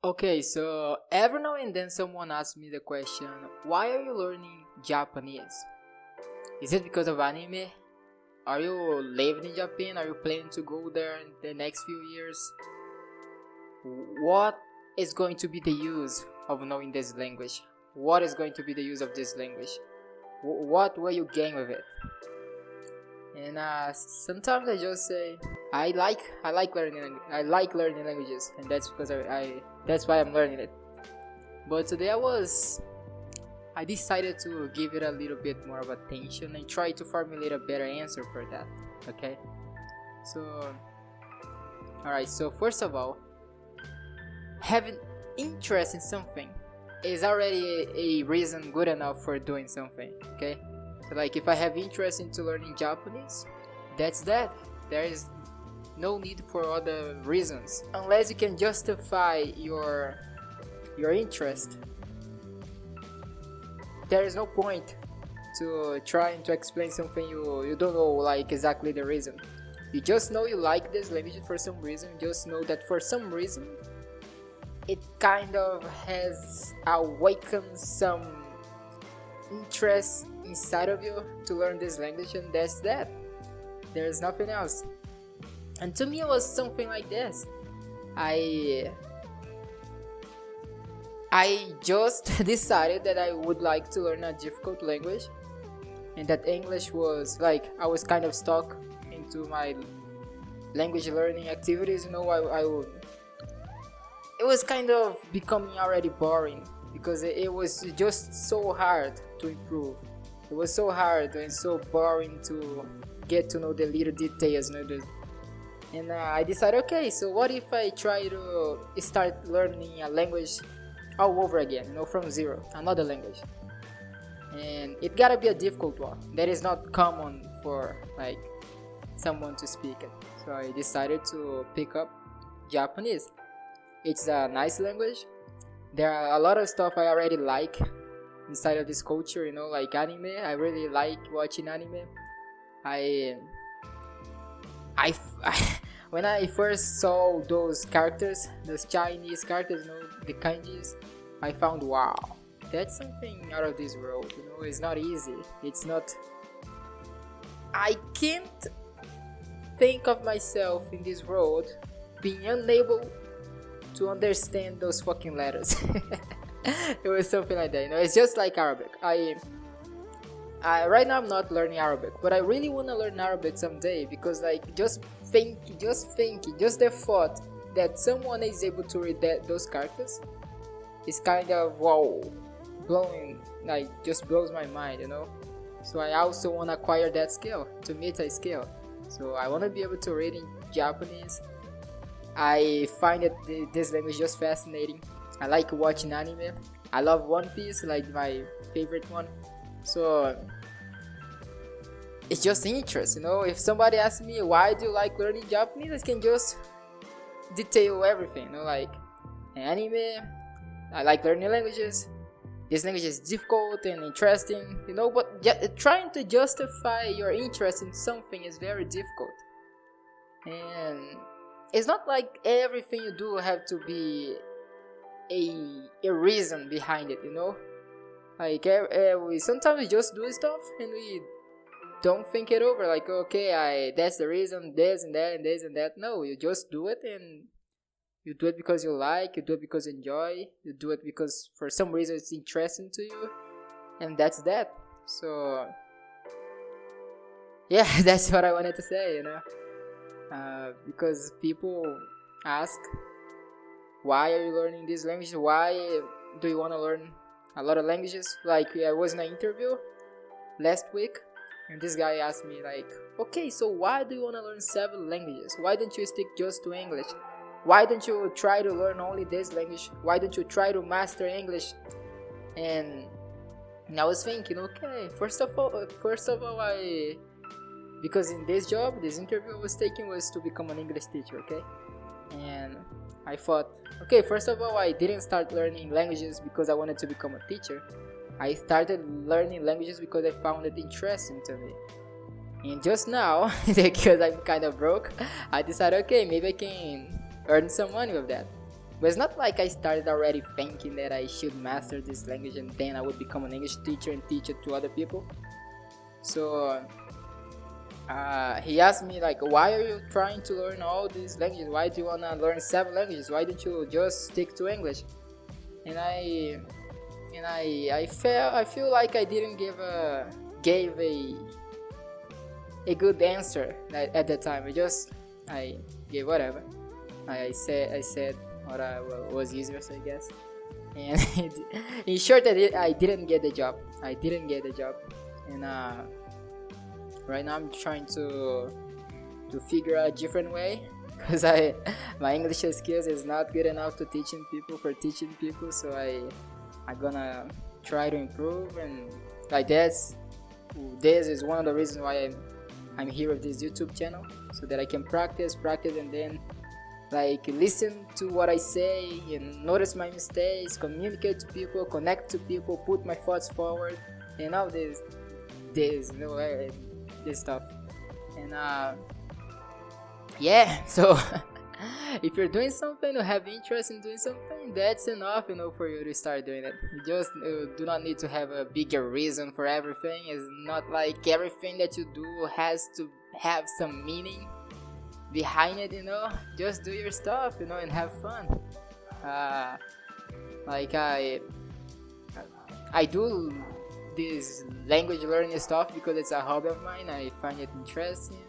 Okay, so every now and then someone asks me the question, why are you learning Japanese? Is it because of anime? Are you living in Japan? Are you planning to go there in the next few years? What is going to be the use of knowing this language? What is going to be the use of this language? What will you gain with it? And sometimes I just say I like learning languages, and that's because that's why I'm learning it. But today I decided to give it a little bit more of attention and try to formulate a better answer for that. Okay, so alright. So first of all, having interest in something is already a reason good enough for doing something. Okay. Like if I have interest into learning Japanese, that's that. There is no need for other reasons unless you can justify your interest. There is no point to trying to explain something you don't know like exactly the reason. You just know you like this language for some reason. You just know that for some reason it kind of has awakened some interest inside of you to learn this language, and that's that. There's nothing else. And to me it was something like this. I just decided that I would like to learn a difficult language, and that English was like, I was kind of stuck into my language learning activities. You know, I would, it was kind of becoming already boring because it was just so hard to improve. It was so hard and so boring to get to know the little details, you know. And I decided, okay, so what if I try to start learning a language all over again, you know, from zero, another language. And it gotta be a difficult one that is not common for like someone to speak it. So I decided to pick up Japanese. It's a nice language. There are a lot of stuff I already like inside of this culture, you know, like anime. I really like watching anime. I when I first saw those characters, those Chinese characters, you know, the kanjis, I found, wow, that's something out of this world, you know. It's not easy. It's not, I can't think of myself in this world being unable to understand those fucking letters. It was something like that, you know. It's just like Arabic. I right now I'm not learning Arabic, but I really want to learn Arabic someday, because like just the thought that someone is able to read those characters is kind of wow, blowing, like just blows my mind, you know. So I also want to acquire that skill, to meet a skill. So I want to be able to read in Japanese. I find it this language just fascinating. I like watching anime. I love One Piece, like my favorite one. So it's just interest, you know. If somebody asks me why do you like learning Japanese, I can just detail everything, you know, like anime. I like learning languages. This language is difficult and interesting, you know. But trying to justify your interest in something is very difficult, and it's not like everything you do have to be a reason behind it, you know. Like we sometimes just do stuff and we don't think it over. Like, okay, that's the reason, this and that and this and that. No, you just do it, and you do it because you like. You do it because you enjoy. You do it because for some reason it's interesting to you, and that's that. So yeah, that's what I wanted to say, you know. Because people ask, why are you learning this language? Why do you want to learn a lot of languages? Like, I was in an interview last week, and this guy asked me like, okay, so why do you want to learn 7 languages? Why don't you stick just to English? Why don't you try to learn only this language? Why don't you try to master English? And I was thinking, okay, first of all, because in this job, this interview I was taking was to become an English teacher, okay? And I thought, okay, first of all, I didn't start learning languages because I wanted to become a teacher. I started learning languages because I found it interesting to me. And just now, because I'm kind of broke, I decided, okay, maybe I can earn some money with that. But it's not like I started already thinking that I should master this language and then I would become an English teacher and teach it to other people. So he asked me like, why are you trying to learn all these languages? Why do you wanna learn 7 languages? Why don't you just stick to English? And I feel like I didn't gave a good answer at that time. I gave whatever. I said what was easier, I guess. And in short, I didn't get the job. And right now I'm trying to figure out a different way, because my English skills is not good enough to teaching people. So I'm gonna try to improve, and like this is one of the reasons why I'm here with this YouTube channel, so that I can practice, and then like listen to what I say and notice my mistakes, communicate to people, connect to people, put my thoughts forward, and all this stuff. And yeah, so if you're doing something or have interest in doing something, that's enough, for you to start doing it. You just do not need to have a bigger reason for everything. It's not like everything that you do has to have some meaning behind it, Just do your stuff, and have fun. Like I do this language learning stuff because it's a hobby of mine. I find it interesting.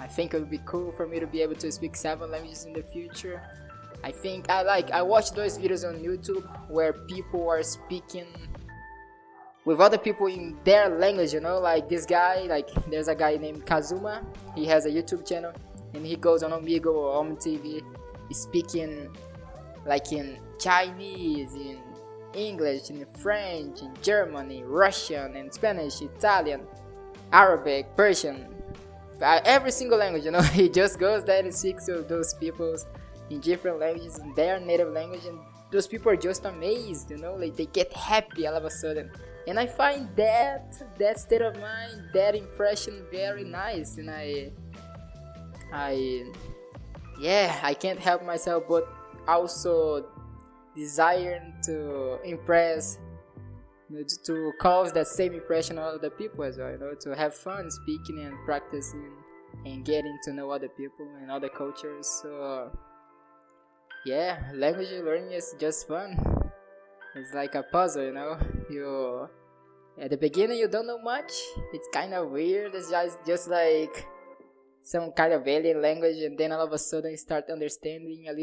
I think it would be cool for me to be able to speak 7 languages in the future. I watch those videos on YouTube where people are speaking with other people in their language, like this guy, like there's a guy named Kazuma. He has a YouTube channel and he goes on Omegle or OmTV speaking like in Chinese, in English, in French, in German, in Russian, in Spanish, Italian, Arabic, Persian, every single language, He just goes there and speaks to those people in different languages, in their native language, and those people are just amazed, like they get happy all of a sudden. And I find that state of mind, that impression very nice, and I can't help myself but also desiring to impress, to cause that same impression on other people as well, to have fun speaking and practicing and getting to know other people and other cultures. So yeah, language learning is just fun. It's like a puzzle, You at the beginning you don't know much. It's kind of weird. It's just like some kind of alien language, and then all of a sudden you start understanding a little